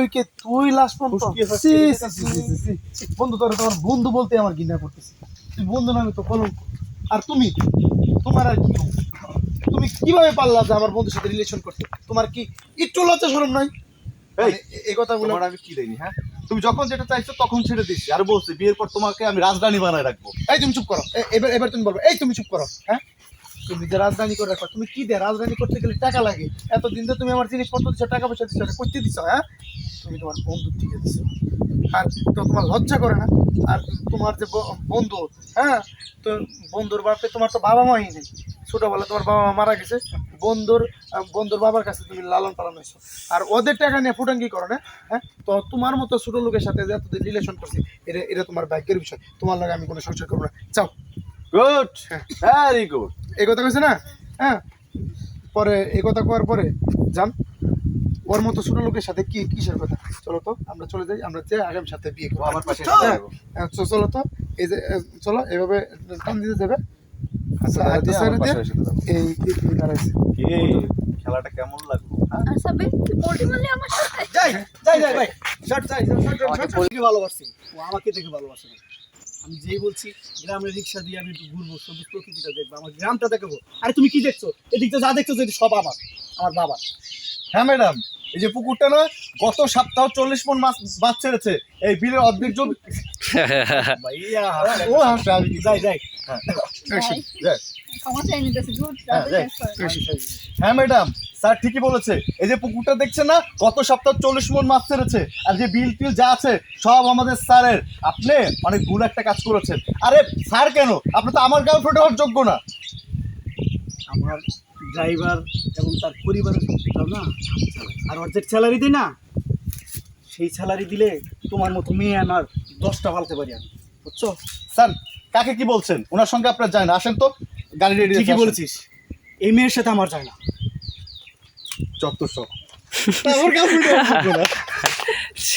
উইকে তুই লাস্ট পর্যন্ত বন্ধু, তোর তোমার বন্ধু বলতে আমার ঘৃণা করতেছে। তুই বন্ধু নামে তো কলঙ্ক। আর তুমি, তোমার আর কি, তুমি কিভাবে পারলা যে আমার বন্ধুর সাথে রিলেশন করতে? তোমার কি একটু লজ্জা শরম নাই? এই কথাগুলো আমি কি দেইনি? হ্যাঁ, তুমি যখন যেটা চাইছো তখন ছেড়ে দিচ্ছি, আর বলছি বিয়ের পর তোমাকে আমি রাজধানী বানায় রাখবো। এই তুমি চুপ করো। এবার এবার তুমি বলবো, এই তুমি চুপ করো। হ্যাঁ, তুমি যে রাজধানী করে রাখো, তুমি কি দেয়? রাজধানী করতে গেলে টাকা লাগে। এতদিন তো তুমি আমার জিনিসপত্র দিচ্ছ, টাকা পয়সা দিচ্ছ, করতে দিচ্ছ। হ্যাঁ, তুমি তোমার বন্ধুর দিকে দিচ্ছ, আর তো তোমার লজ্জা করে না? আর তোমার যে বন্ধু, হ্যাঁ, তো বন্ধুর বাপে তোমার তো বাবা মাই নেই। ছোটবেলা তোমার বাবা মা মারা গেছে, বন্ধুর বাবার কাছে তুমি লালন পালন হয়েছো, আর ওদের টাকা নিয়ে ফুটাঙ্গি করো না। হ্যাঁ, তো তোমার মতো ছোট লোকের সাথে যে এতদিন রিলেশন করছি, এটা তোমার ভাগ্যের বিষয়। তোমার লাগে আমি কোনো সংসার করবো না, চাও। Good, very good. এই কথা কইছে না? হ্যাঁ, পরে এই কথা কওয়ার পরে জান, ওর মতো ছোট লোকের সাথে কি কিসের কথা? চলো তো আমরা চলে যাই, আমরা যে আগামী সাথে বিয়ে করবো। আমার পাশে চলো তো, এই যে চলো এভাবে টান দিতে দেবে। আচ্ছা, এই দাঁড়াইছে। খেলাটা কেমন লাগলো? আর সাব্বির তুই পোল্ট্রি মারলি আমার সাথে? যাই যাই যাই ভাই, শর্ট যাই, দেখে ভালোবাসি, ও আমাকে দেখে ভালোবাসে না। আমি যেই বলছি গ্রামের রিক্সা দিয়ে আমি একটু ঘুরবো, সবুজ প্রকৃতিটা দেখবো, আমার গ্রামটা দেখাবো। আরে তুমি কি দেখছো? এদিকটা যা দেখছো যে সব আমার বাবা। হ্যাঁ ম্যাডাম, এই যে পুকুরটা না, গত সপ্তাহ 40 মণ মাছ ছেড়েছে। এই বিলের অর্ধেক জন ভাইয়া ও হাসে, আমি যাই ভাই, যাই। ক্ষমা চাই নিতেছি, গুড। হ্যাঁ ম্যাডাম, স্যার ঠিকই বলেছে। এই যে পুকুরটা দেখছেন না, গত সপ্তাহ 40 মণ মাছ ছেড়েছে। আর যে বিল টিল যা আছে সব আমাদের স্যারের। আপনি অনেক ভুল একটা কাজ করেছেন। আরে স্যার কেন, আপনি তো আমার গার্লফ্রেন্ড হওয়ার যোগ্য না। আমার ড্রাইভার এবং তার পরিবারের সবটাও না, আর ওর যে স্যালারি দিই না, সেই স্যালারি দিলে তোমার মতো মেয়ে আমার 10টা পালতে পারি আমি, বুঝছো? স্যার কাকে কি বলছেন? ওনার সঙ্গে আপনার যায় না, আসেন তো, গাড়ি রেডি। ঠিকই বলেছিস, এই মেয়ের সাথে আমার যায় না। চত্বর সব আমার গার্লফ্রেন্ড হওয়ার যোগ্য না।